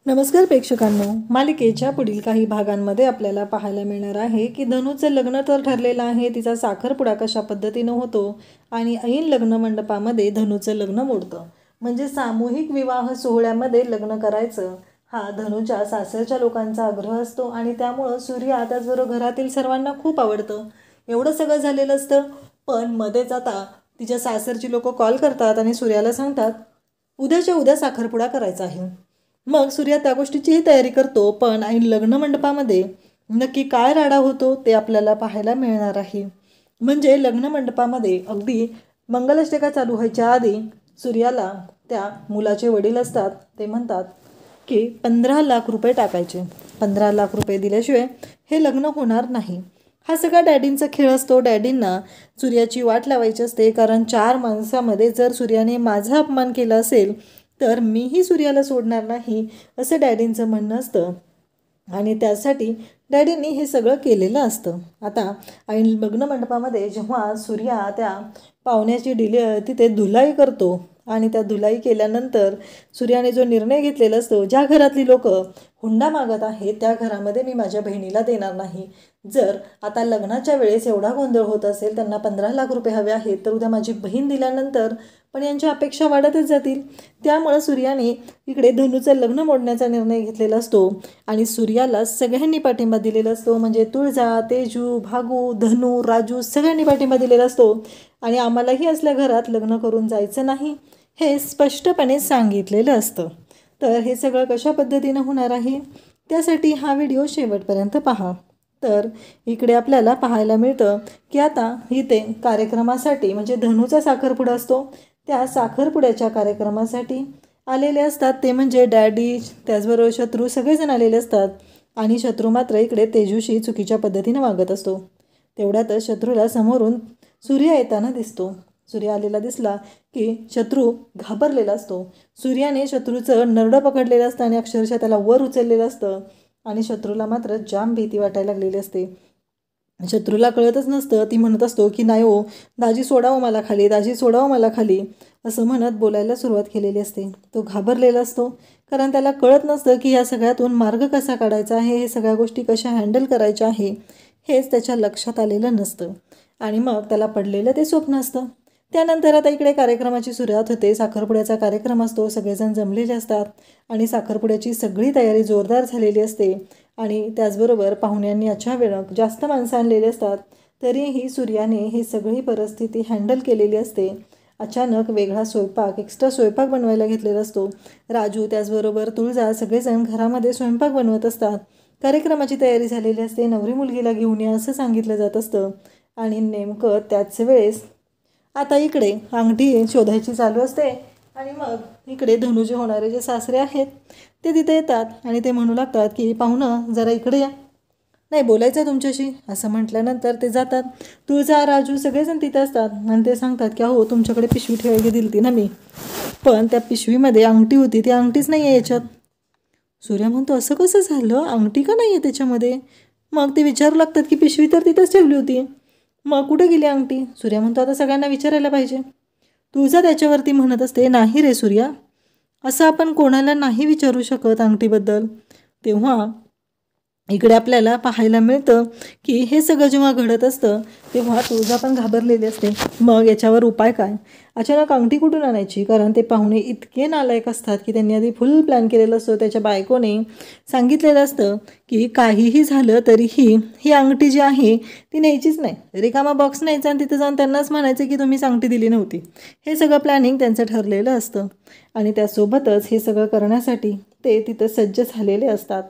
नमस्कार प्रेक्षकांनो, मालिकेच्या पुढील काही भागांमध्ये आपल्याला पाहायला मिळणार आहे की धनूचं लग्न तर ठरलेलं आहे, तिचा साखरपुडा कशा पद्धतीनं होतो आणि ऐन लग्न मंडपामध्ये धनूचं लग्न मोडतं. म्हणजे सामूहिक विवाह सोहळ्यामध्ये लग्न करायचं हा धनूच्या सासरच्या लोकांचा आग्रह असतो आणि त्यामुळं सूर्या त्याचबरोबर घरातील सर्वांना खूप आवडतं. एवढं सगळं झालेलं असतं, पण मध्येच आता तिच्या सासरची लोक कॉल करतात आणि सूर्याला सांगतात उद्याच्या उद्या साखरपुडा करायचा आहे. मग सूर्या त्या गोष्टीचीही तयारी करतो, पण ऐन लग्न मंडपामध्ये नक्की काय राडा होतो ते आपल्याला पाहायला मिळणार आहे. म्हणजे लग्न मंडपामध्ये अगदी मंगलाष्टका चालू व्हायच्या आधी सूर्याला त्या मुलाचे वडील असतात ते म्हणतात की 15 लाख रुपये टाकायचे. 15 लाख रुपये दिल्याशिवाय हे लग्न होणार नाही. हा सगळा डॅडींचा खेळ असतो. डॅडींना सूर्याची वाट लावायची असते, कारण 4 माणसामध्ये जर सूर्याने माझा अपमान केला असेल तर मीही सूर्याला सोडणार नाही असं डॅडींचं म्हणणं असतं. आणि त्यासाठी डॅडींनी हे सगळं केलेलं असतं. आता ऐन लग्न मंडपामध्ये जेव्हा सूर्या त्या पाहुण्याची तिथे धुलाई करतो आणि त्या धुलाई केल्यानंतर सूर्याने जो निर्णय घेतलेला असतो, ज्या घरातली लोक हुंडा मागत आहेत त्या घरामध्ये मी माझ्या बहिणीला देणार नाही. जर आता लग्नाच्या वेळेस एवढा गोंधळ होत असेल, त्यांना 15 लाख रुपये हवे आहेत, तर उद्या माझी बहीण दिल्यानंतर पण यांच्या अपेक्षा वाढतच जातील. त्यामुळं सूर्याने इकडे धनूचं लग्न मोडण्याचा निर्णय घेतलेला असतो आणि सूर्याला सगळ्यांनी पाठिंबा दिलेला असतो. म्हणजे तुळजा, तेजू, भागू, धनू, राजू सगळ्यांनी पाठिंबा दिलेला असतो आणि आम्हालाही असल्या घरात लग्न करून जायचं नाही हे स्पष्टपणे सांगितलेलं असतं. तर हे सगळं कशा पद्धतीनं होणार आहे त्यासाठी हा व्हिडिओ शेवटपर्यंत पहा. तर इकडे आपल्याला पाहायला मिळतं की आता इथे कार्यक्रमासाठी म्हणजे धनूचा साखरपुडा असतो, त्या साखरपुड्याच्या कार्यक्रमासाठी आलेले असतात ते म्हणजे डॅडी, त्याचबरोबर शत्रू सगळेजण आलेले असतात. आणि शत्रू मात्र इकडे तेजूशी चुकीच्या पद्धतीनं वागत असतो. तेवढ्यातच शत्रूला समोरून सूर्य येताना दिसतो. सूर्य आलेला दिसला की शत्रू घाबरलेला असतो. सूर्याने शत्रूचं नरडं पकडलेलं असतं आणि अक्षरशः त्याला वर उचललेलं असतं आणि शत्रूला मात्र जाम भीती वाटायला लागलेली असते. शत्रूला कळतच नसतं. ती म्हणत असतो की नाही हो दाजी सोडावं मला खाली, दाजी सोडावं मला खाली असं म्हणत बोलायला सुरुवात केलेली असते. तो घाबरलेला असतो, कारण त्याला कळत नसतं की या सगळ्यातून मार्ग कसा काढायचा आहे, हे सगळ्या गोष्टी कशा हँडल करायच्या आहे हेच त्याच्या लक्षात आलेलं नसतं. आणि मग त्याला पडलेलं ते स्वप्न असतं. त्यानंतर आता इकडे कार्यक्रमाची सुरुवात होते. साखरपुड्याचा कार्यक्रम असतो, सगळेजण जमलेले असतात आणि साखरपुड्याची सगळी तयारी जोरदार झालेली असते. आणि त्याचबरोबर पाहुण्यांनी अच्छा वेळ जास्त माणसं आणलेली असतात, तरीही सूर्याने ही सगळी परिस्थिती हँडल केलेली असते. अचानक वेगळा स्वयंपाक, एक्स्ट्रा स्वयंपाक बनवायला घेतलेला असतो. राजू त्याचबरोबर तुळजा सगळेजण घरामध्ये स्वयंपाक बनवत असतात. कार्यक्रमाची तयारी झालेली असते. नवरी मुलगीला घेऊन या असं सांगितलं जात असतं. आणि नेमकं त्याच वेळेस आता इकडे अंगठी शोधायची चालू असते आणि मग इकडे धनुचे होणारे जे सासरे आहेत ते तिथे येतात आणि ते म्हणू लागतात की पाहुणं जरा इकडे या, नाही बोलायचं आहे तुमच्याशी असं म्हटल्यानंतर ते जातात. तुळजा, राजू सगळेजण तिथे असतात आणि ते सांगतात की अहो तुमच्याकडे पिशवी ठेवायला दिली ती ना मी, पण त्या पिशवीमध्ये अंगठी होती, ती अंगठीच नाही आहे याच्यात. सूर्या म्हणतो असं कसं झालं, अंगठी का नाही आहे त्याच्यामध्ये. मग ते विचारू लागतात की पिशवी तर तिथंच ठेवली होती, मग कुठे गेली अंगठी. सूर्या म्हणतो आता सगळ्यांना विचारायला पाहिजे. तुळजा त्याच्यावरती म्हणत असते नाही रे सूर्या, असं आपण कोणाला नाही विचारू शकत अंगठीबद्दल. तेव्हा इकडे आपल्याला पाहायला मिळतं की हे सगळं जेव्हा घडत असतं तेव्हा तुळजा पण घाबरलेली असते. मग याच्यावर उपाय काय, अचानक अंगठी कुठून आणायची, कारण ते पाहुणे इतके नालायक असतात की त्यांनी आधी फुल प्लॅन केलेला असतो. त्याच्या बायकोने सांगितलेलं असतं की काहीही झालं तरीही ही अंगठी जी आहे ती न्यायचीच नाही, रिकामा बॉक्स न्यायचा आणि तिथं जाऊन त्यांनाच म्हणायचं की तुम्हीच अंगठी दिली नव्हती. हे सगळं प्लॅनिंग त्यांचं ठरलेलं असतं आणि त्यासोबतच हे सगळं करण्यासाठी ते तिथं सज्ज झालेले असतात.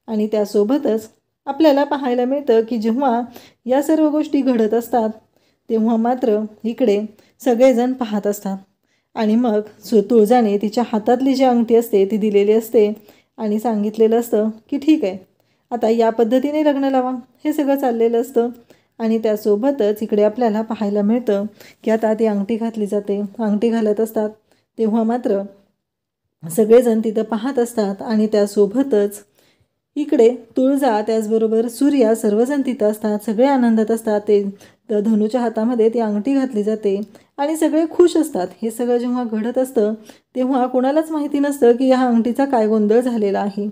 आणि त्यासोबतच आपल्याला पाहायला मिळतं की जेव्हा या सर्व गोष्टी घडत असतात तेव्हा मात्र इकडे सगळेजण पाहत असतात. आणि मग तुळजाने तिच्या हातातली जी अंगठी असते ती दिलेली असते आणि सांगितलेलं असतं की ठीक आहे आता या पद्धतीने लग्न लावा. हे सगळं चाललेलं असतं आणि त्यासोबतच इकडे आपल्याला पाहायला मिळतं की आता ती अंगठी घातली जाते. अंगठी घालत असतात तेव्हा मात्र सगळेजण तिथं पाहत असतात आणि त्यासोबतच इकडे तुळजा त्याचबरोबर सूर्या सर्वजण तिथं असतात, सगळे आनंदात असतात. ते धनुच्या हातामध्ये ती अंगठी घातली जाते आणि सगळे खुश असतात. हे सगळं जेव्हा घडत असतं तेव्हा कोणालाच माहिती नसतं की ह्या अंगठीचा काय गोंधळ झालेला आहे.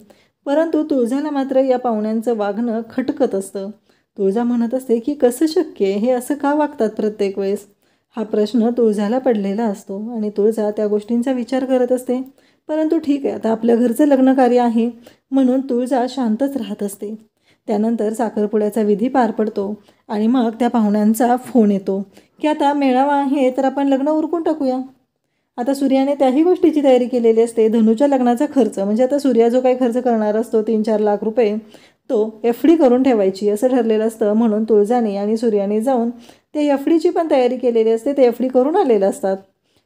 परंतु तुळजाला मात्र या पाहुण्यांचं वागणं खटकत असतं. तुळजा म्हणत असते की कसं शक्य आहे, हे असं का वागतात प्रत्येक वेळेस. हा प्रश्न तुळजाला पडलेला असतो आणि तुळजा त्या गोष्टींचा विचार करत असते. परंतु ठीक आहे, आता आपल्या घरचं लग्नकार्य आहे म्हणून तुळजा शांतच राहत असते. त्यानंतर साखरपुड्याचा विधी पार पडतो आणि मग त्या पाहुण्यांचा फोन येतो की आता मेळावा आहे तर आपण लग्न उरकून टाकूया. आता सूर्याने त्याही गोष्टीची तयारी केलेली असते. धनुच्या लग्नाचा खर्च म्हणजे आता सूर्या जो काही खर्च करणार असतो 3-4 लाख रुपये, तो एफ.डी करून ठेवायची असं ठरलेलं असतं. म्हणून तुळजाने आणि सूर्याने जाऊन ते एफ.डीची पण तयारी केलेली असते. ते एफ.डी करून आलेलं असतात.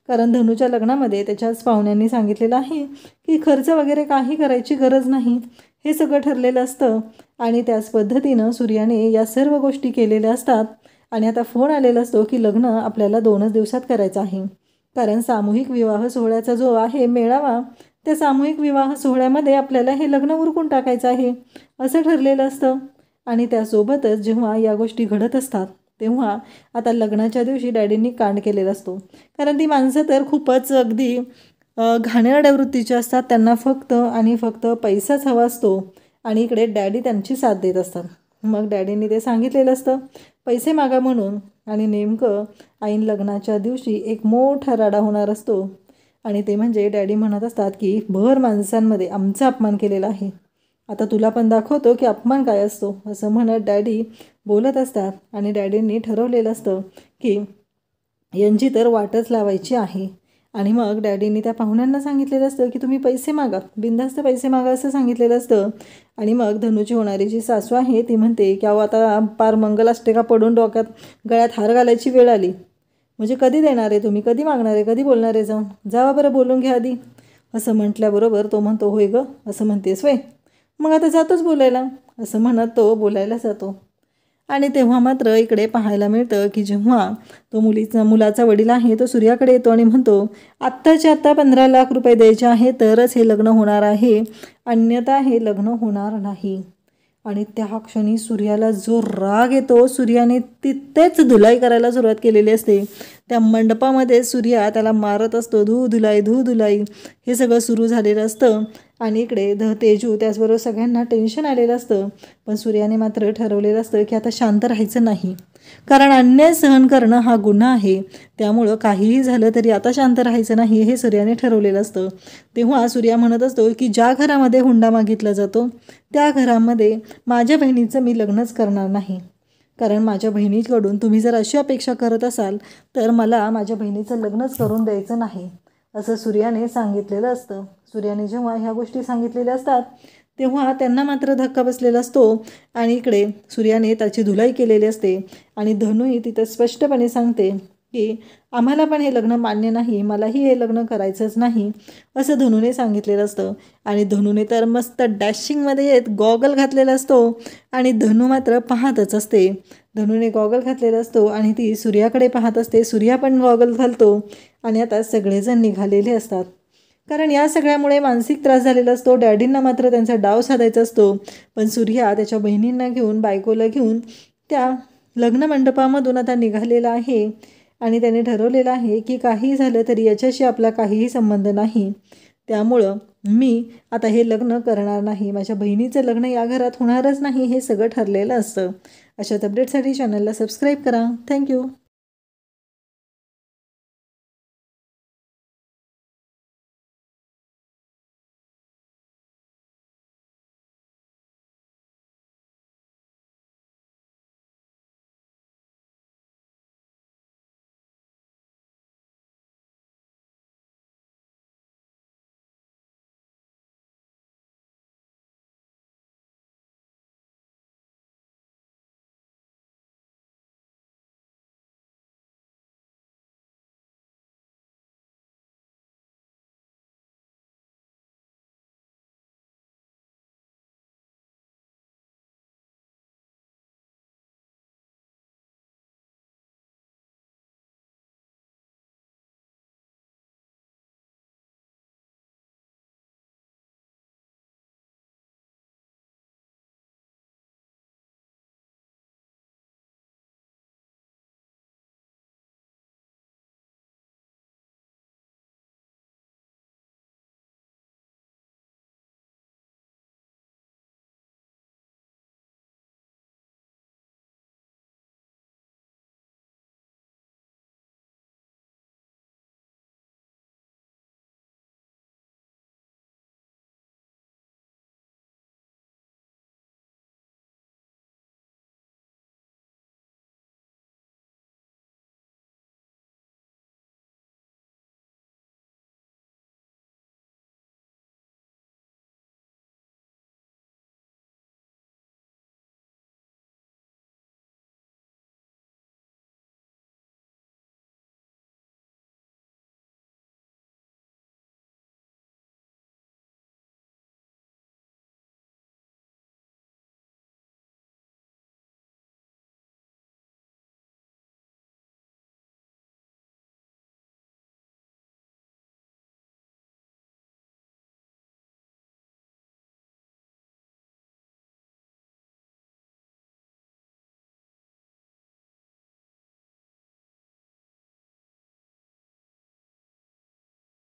कारण धनुच्या लग्नामध्ये त्याच्याच पाहुण्यांनी सांगितलेलं आहे की खर्च वगैरे काही करायची गरज नाही, हे सगळं ठरलेलं असतं. आणि त्याच पद्धतीनं सूर्याने या सर्व गोष्टी केलेल्या असतात. आणि आता फोन आलेला असतो की लग्न आपल्याला 2च दिवसात करायचं आहे. कारण सामूहिक विवाह सोहळ्याचा जो आहे मेळावा, त्या सामूहिक विवाह सोहळ्यामध्ये आपल्याला हे लग्न उरकून टाकायचं आहे असं ठरलेलं असतं. आणि त्यासोबतच जेव्हा या गोष्टी घडत असतात तेव्हा आता लग्नाच्या दिवशी डॅडींनी कांड केलेला असतो. कारण ती माणसं तर खूपच अगदी घाणेरड्या वृत्तीची असतात. त्यांना फक्त आणि फक्त पैसाच हवा असतो आणि इकडे डॅडी त्यांची साथ देत असतात. मग डॅडींनी ते सांगितलेलं असतं पैसे मागा म्हणून. आणि नेमकं ऐन लग्नाच्या दिवशी एक मोठा राडा होणार असतो आणि ते म्हणजे डॅडी म्हणत असतात की भर माणसांमध्ये आमचा अपमान केलेला आहे, आता तुला पण दाखवतो की अपमान काय असतो असं म्हणत डॅडी बोलत असतात. आणि डॅडींनी ठरवलेलं असतं की यांची तर वाटच लावायची आहे. आणि मग डॅडींनी त्या पाहुण्यांना सांगितलेलं असतं की तुम्ही पैसे मागा, बिनधास्त पैसे मागा असं सांगितलेलं असतं. आणि मग धनुची होणारी जी सासू आहे ती म्हणते की अहो आता पार मंगलाष्टका पडून डोक्यात गळ्यात हार घालायची वेळ आली, म्हणजे कधी देणार आहे तुम्ही, कधी मागणार आहे, कधी बोलणार आहे, जाऊन जावा बरं बोलून घ्या आधी असं म्हटल्याबरोबर तो म्हणतो होय गं असं म्हणतेस वय, मग आता जातोच बोलायला असं म्हणत तो बोलायला जातो. आणि तेव्हा मात्र इकडे पाहायला मिळतं की जेव्हा तो मुलाचा वडील आहे तो सूर्याकडे येतो आणि म्हणतो आत्ताच्या आत्ता 15 लाख रुपये द्यायचे आहे तरच हे लग्न होणार आहे, अन्यथा हे लग्न होणार नाही. आणि त्या क्षणी सूर्याला जो राग येतो, सूर्याने तिथेच धुलाई करायला सुरुवात केलेली असते. त्या मंडपामध्ये सूर्या त्याला मारत असतो, धू धुलाई हे सगळं सुरू झालेलं असतं. आणि इकडे तेजू त्याचबरोबर सगळ्यांना टेन्शन आलेलं असतं. पण सूर्याने मात्र ठरवलेलं असतं की आता शांत राहायचं नाही, कारण अन्याय सहन करणं हा गुन्हा आहे. त्यामुळं काहीही झालं तरी आता शांत राहायचं नाही हे सूर्याने ठरवलेलं असतं. तेव्हा सूर्या म्हणत असतो की ज्या घरामध्ये हुंडा मागितला जातो त्या घरामध्ये माझ्या बहिणीचं मी लग्नच करणार नाही, कारण माझ्या बहिणीकडून तुम्ही जर अशी अपेक्षा करत असाल तर मला माझ्या बहिणीचं लग्नच करून द्यायचं नाही असं सूर्याने सांगितलेलं असतं. सूर्याने जेव्हा ह्या गोष्टी सांगितलेल्या असतात तेव्हा त्यांना मात्र धक्का बसलेला असतो. आणि इकडे सूर्याने त्याची धुलाई केलेली असते आणि धनुही तिथं स्पष्टपणे सांगते की आम्हाला पण हे लग्न मान्य नाही, मलाही हे लग्न करायचंच नाही असं धनुने सांगितलेलं असतं. आणि धनुने तर मस्त डॅशिंगमध्ये गॉगल घातलेला असतो आणि धनु मात्र पाहतच असते. धनुने गॉगल घातलेला असतो आणि ती सूर्याकडे पाहत असते. सूर्या पण गॉगल घालतो आणि आता सगळेजण निघालेले असतात. कारण या सगळ्यामुळे मानसिक त्रास झालेला असतो. डॅडींना मात्र त्यांचा डाव साधायचा असतो. पण सूर्या त्याच्या बहिणींना घेऊन, बायकोला घेऊन त्या लग्न मंडपामधून आता निघालेला आहे आणि त्याने ठरवलेलं आहे की काही झालं तरी याच्याशी आपला काहीही संबंध नाही, त्यामुळं मी आता हे लग्न करणार नाही, माझ्या बहिणीचं लग्न या घरात होणारच नाही हे सगळं ठरलेलं असतं. अशाच अपडेटसाठी चॅनलला सबस्क्राईब करा. थँक्यू.